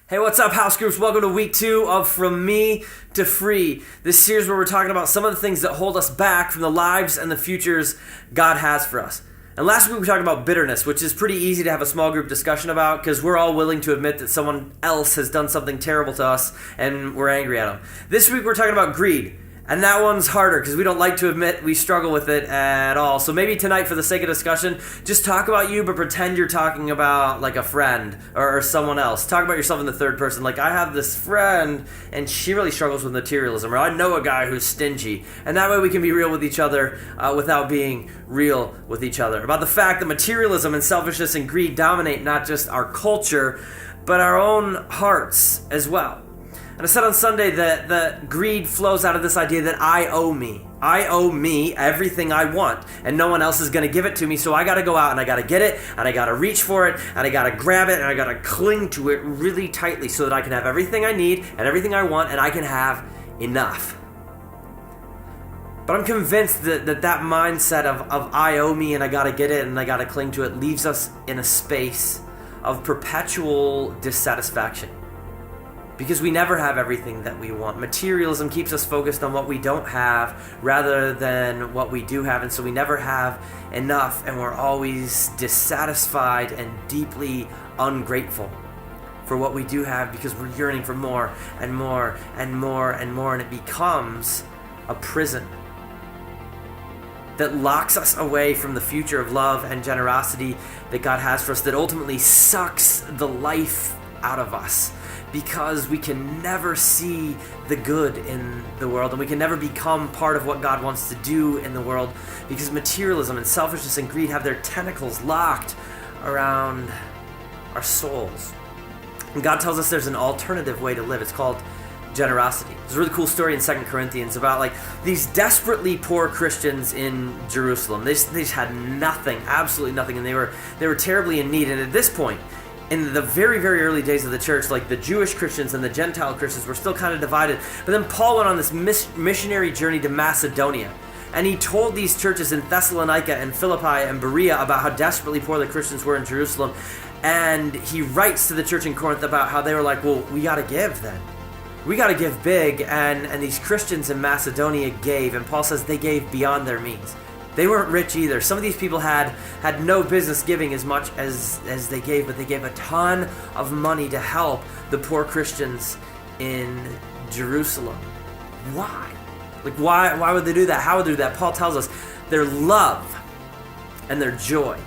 Hey, what's up, house groups? Welcome to week 2 of From Me to Free. This series where we're talking about some of the things that hold us back from the lives and the futures God has for us. And last week we talked about bitterness, which is pretty easy to have a small group discussion about because we're all willing to admit that someone else has done something terrible to us and we're angry at them. This week we're talking about greed. And that one's harder because we don't like to admit we struggle with it at all. So maybe tonight, for the sake of discussion, just talk about you, but pretend you're talking about like a friend or someone else. Talk about yourself in the third person. Like, I have this friend and she really struggles with materialism. Or I know a guy who's stingy. And that way we can be real with each other without being real with each other. About the fact that materialism and selfishness and greed dominate not just our culture, but our own hearts as well. And I said on Sunday that greed flows out of this idea that I owe me. I owe me everything I want, and no one else is going to give it to me, so I got to go out and I got to get it, and I got to reach for it, and I got to grab it, and I got to cling to it really tightly so that I can have everything I need and everything I want, and I can have enough. But I'm convinced that mindset of I owe me and I got to get it and I got to cling to it leaves us in a space of perpetual dissatisfaction. Because we never have everything that we want. Materialism keeps us focused on what we don't have rather than what we do have. And so we never have enough, and we're always dissatisfied and deeply ungrateful for what we do have because we're yearning for more and more and more and more. And it becomes a prison that locks us away from the future of love and generosity that God has for us, that ultimately sucks the life out of us. Because we can never see the good in the world, and we can never become part of what God wants to do in the world, because materialism and selfishness and greed have their tentacles locked around our souls. And God tells us there's an alternative way to live. It's called generosity. There's a really cool story in 2 Corinthians about like these desperately poor Christians in Jerusalem. They just had nothing, absolutely nothing, and they were terribly in need. And at this point, in the very, very early days of the church, like the Jewish Christians and the Gentile Christians were still kind of divided. But then Paul went on this missionary journey to Macedonia. And he told these churches in Thessalonica and Philippi and Berea about how desperately poor the Christians were in Jerusalem. And he writes to the church in Corinth about how they were like, well, we got to give then. We got to give big. And these Christians in Macedonia gave. And Paul says they gave beyond their means. They weren't rich either. Some of these people had no business giving as much as they gave, but they gave a ton of money to help the poor Christians in Jerusalem. Why? Like, why would they do that? How would they do that? Paul tells us their love and their joy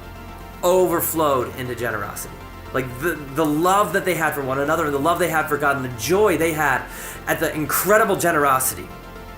overflowed into generosity. Like the love that they had for one another and the love they had for God and the joy they had at the incredible generosity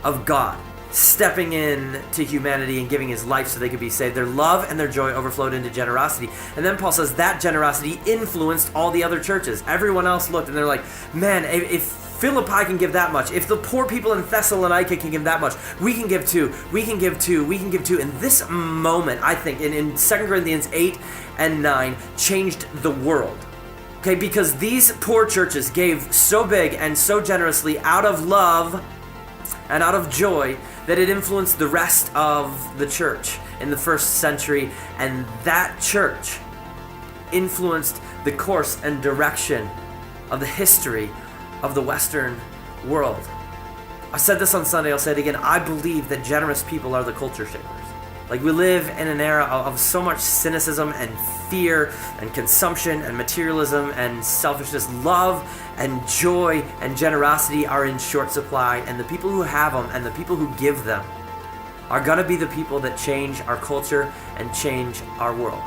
of God stepping in to humanity and giving his life so they could be saved. Their love and their joy overflowed into generosity. And then Paul says that generosity influenced all the other churches. Everyone else looked and they're like, man, if Philippi can give that much, if the poor people in Thessalonica can give that much, we can give too, we can give too, we can give too. And this moment, I think, in 2 Corinthians 8 and 9, changed the world. Okay, because these poor churches gave so big and so generously out of love and out of joy that it influenced the rest of the church in the first century, and that church influenced the course and direction of the history of the Western world. I said this on Sunday, I'll say it again. I believe that generous people are the culture shapers. Like, we live in an era of so much cynicism and fear and consumption and materialism and selfishness. Love and joy and generosity are in short supply, and the people who have them and the people who give them are going to be the people that change our culture and change our world.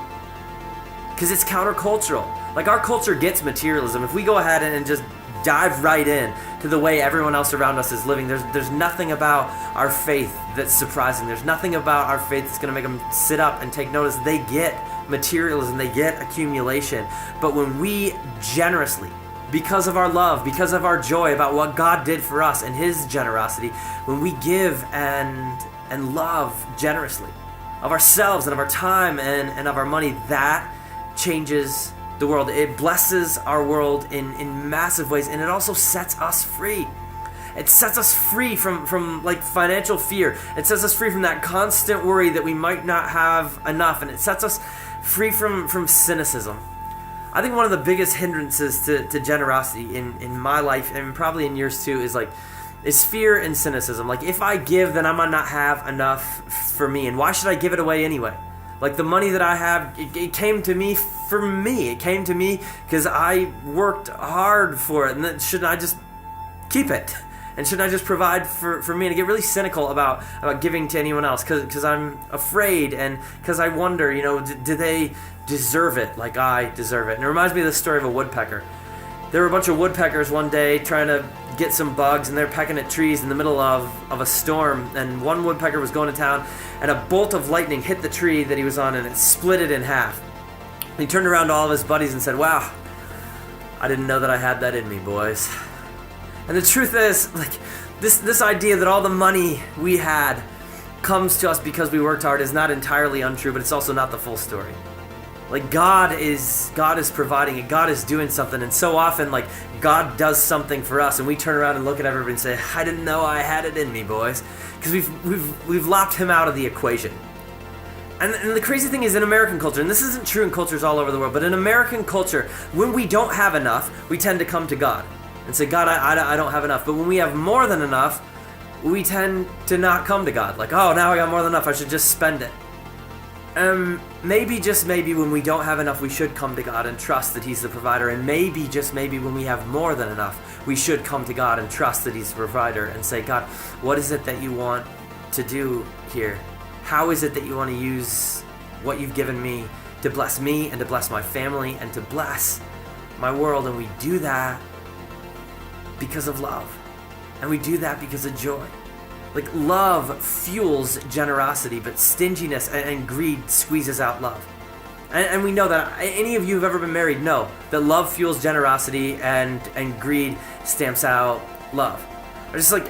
Because it's countercultural. Like, our culture gets materialism. If we go ahead and just dive right in to the way everyone else around us is living, there's nothing about our faith that's surprising. There's nothing about our faith that's going to make them sit up and take notice. They get materialism, they get accumulation. But when we generously, because of our love, because of our joy about what God did for us and his generosity, when we give and love generously of ourselves and of our time and of our money, that changes the world. It blesses our world in massive ways, and it also sets us free. It sets us free from like financial fear. It sets us free from that constant worry that we might not have enough, and it sets us free from cynicism. I think one of the biggest hindrances to generosity in my life, and probably in yours too, is fear and cynicism. Like, if I give, then I might not have enough for me, and why should I give it away anyway? Like, the money that I have, it came to me for me. It came to me because I worked hard for it, and then shouldn't I just keep it? And shouldn't I just provide for me? And I get really cynical about giving to anyone else because I'm afraid, and because I wonder, do they deserve it like I deserve it? And it reminds me of the story of a woodpecker. There were a bunch of woodpeckers one day trying to get some bugs, and they're pecking at trees in the middle of a storm. And one woodpecker was going to town, and a bolt of lightning hit the tree that he was on, and it split it in half. And he turned around to all of his buddies and said, "Wow, I didn't know that I had that in me, boys." And the truth is, like, this idea that all the money we had comes to us because we worked hard is not entirely untrue, but it's also not the full story. Like, God is providing it. God is doing something, and so often, like, God does something for us, and we turn around and look at everybody and say, "I didn't know I had it in me, boys," because we've lopped him out of the equation. And the crazy thing is, in American culture, and this isn't true in cultures all over the world, but in American culture, when we don't have enough, we tend to come to God and say, "God, I don't have enough." But when we have more than enough, we tend to not come to God. Like, "Oh, now I got more than enough, I should just spend it." Maybe, just maybe, when we don't have enough, we should come to God and trust that He's the provider. And maybe, just maybe, when we have more than enough, we should come to God and trust that He's the provider and say, "God, what is it that you want to do here? How is it that you want to use what you've given me to bless me and to bless my family and to bless my world?" And we do that because of love. And we do that because of joy. Like, love fuels generosity, but stinginess and greed squeezes out love. And we know that. Any of you who've ever been married know that love fuels generosity and greed stamps out love. Or just like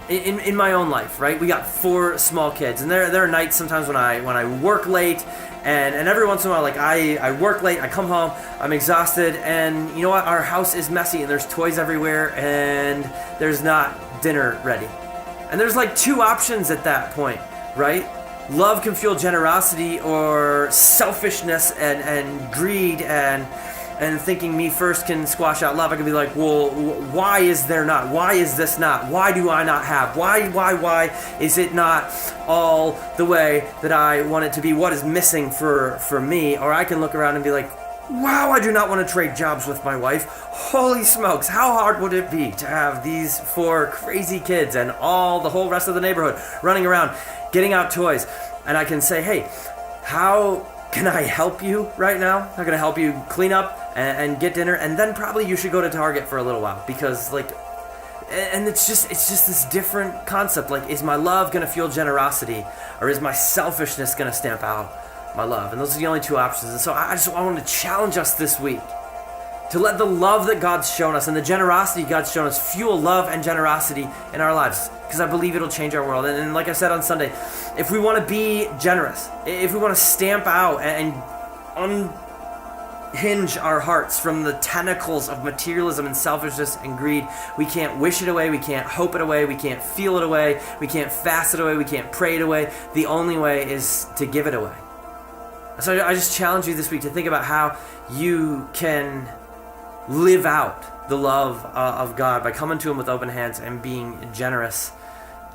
in my own life, right? We got 4 small kids, and there are nights sometimes when I work late, and every once in a while, like, I work late, I come home, I'm exhausted, and you know what? Our house is messy, and there's toys everywhere, and there's not dinner ready. And there's like 2 options at that point, right? Love can fuel generosity, or selfishness and greed and thinking me first can squash out love. I can be like, "Well, why is there not? Why is this not? Why do I not have? Why is it not all the way that I want it to be? What is missing for me?" Or I can look around and be like, "Wow, I do not want to trade jobs with my wife. Holy smokes, how hard would it be to have these 4 crazy kids and the whole rest of the neighborhood running around, getting out toys?" And I can say, "Hey, how can I help you right now? How can I help you clean up and get dinner? And then probably you should go to Target for a little while," because, like, and it's just this different concept. Like, is my love going to fuel generosity, or is my selfishness going to stamp out my love? And those are the only 2 options. And so I want to challenge us this week to let the love that God's shown us and the generosity God's shown us fuel love and generosity in our lives, because I believe it'll change our world. And like I said on Sunday, if we want to be generous, if we want to stamp out and unhinge our hearts from the tentacles of materialism and selfishness and greed, we can't wish it away, we can't hope it away, we can't feel it away, we can't fast it away, we can't pray it away. The only way is to give it away. So I just challenge you this week to think about how you can live out the love of God by coming to Him with open hands and being generous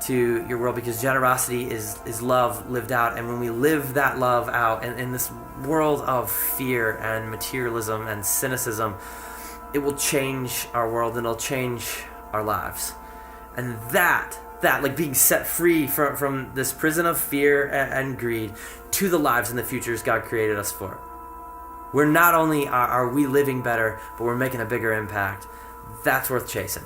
to your world, because generosity is love lived out. And when we live that love out in this world of fear and materialism and cynicism, it will change our world and it'll change our lives. And that like being set free from this prison of fear and greed to the lives and the futures God created us for. We're not only are we living better, but we're making a bigger impact. That's worth chasing.